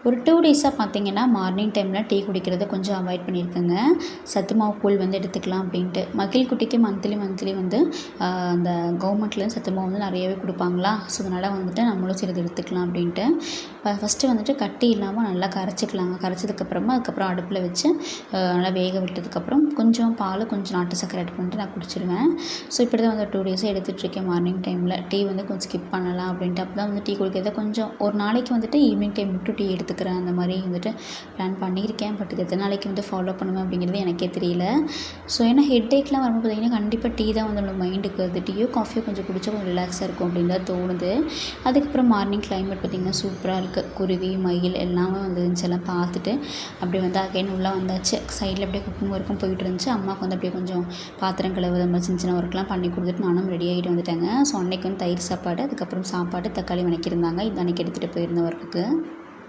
ஒரு 2 டேஸாக பார்த்தீங்கன்னா, மார்னிங் டைமில் டீ குடிக்கிறத கொஞ்சம் அவாய்ட் பண்ணியிருக்கேங்க. சத்து மாவு கூழ் வந்து எடுத்துக்கலாம் அப்படின்ட்டு. மகிழ்குட்டிக்கு மந்த்லி வந்து அந்த கவர்மெண்ட்லேருந்து சத்து மாவு வந்து நிறையவே குடுப்பாங்களா, ஸோ அதனால் வந்துட்டு நம்மளும் சரி இத எடுத்துக்கலாம் அப்படின்ட்டு. ஃபஸ்ட்டு வந்துட்டு கட்டி இல்லாமல் நல்லா கரைச்சிக்கலாங்க. கரைச்சதுக்கப்புறமா அதுக்கப்புறம் அடுப்பில் வச்சு நல்லா வேக விட்டதுக்கப்புறம் கொஞ்சம் பால், கொஞ்சம் நாட்டு சர்க்கரை ஆட் பண்ணிட்டு நான் குடிச்சிடுவேன். ஸோ இப்படி தான் வந்து 2 டேஸாக எடுத்துகிட்ருக்கேன் மார்னிங் டைமில். டீ வந்து கொஞ்சம் ஸ்கிப் பண்ணலாம் அப்படின்ட்டு. அப்போ தான் வந்து டீ குடிக்கிறத கொஞ்சம் ஒரு நாளைக்கு வந்துட்டு ஈவினிங் டைம் மட்டும் டீ எடுத்துக்கிறேன். அந்த மாதிரி வந்துட்டு பிளான் பண்ணியிருக்கேன். பட் இது எத்தனை நாளைக்கு வந்து ஃபாலோ பண்ணுவேன் அப்படிங்கிறது எனக்கே தெரியல. ஸோ ஏன்னா ஹெட்டேக்லாம் வரும்போது பார்த்திங்கன்னா, கண்டிப்பாக டீ தான் வந்து நம்ம மைண்டுக்கு வருது. டீயோ காஃபியோ கொஞ்சம் குடித்தா கொஞ்சம் ரிலாக்ஸாக இருக்கும் அப்படின்னு தான் தோணுது. அதுக்கப்புறம் மார்னிங் கிளைமேட் பார்த்திங்கன்னா சூப்பராக இருக்குது. குருவி, மயில் எல்லாமே வந்துருந்துச்சு. எல்லாம் பார்த்துட்டு அப்படியே வந்து அகைன் உள்ளே வந்தாச்சு. சைடில் அப்படியே குக்கிங் ஒர்க்கும் போயிட்டு இருந்துச்சு. அம்மாவுக்கு வந்து அப்படியே கொஞ்சம் பாத்திரம் கழுவுறது, அந்த மாதிரி சின்ன சின்ன ஒர்க்லாம் பண்ணி கொடுத்துட்டு நானும் ரெடி ஆகிட்டு வந்துட்டேங்க. ஸோ அன்றைக்கி வந்து தயிர் சாப்பாடு, அதுக்கப்புறம் சாப்பாடு, தக்காளி வணக்கியிருந்தாங்க. இது அன்றைக்கி எடுத்துகிட்டு போயிருந்த ஒர்க்குக்கு.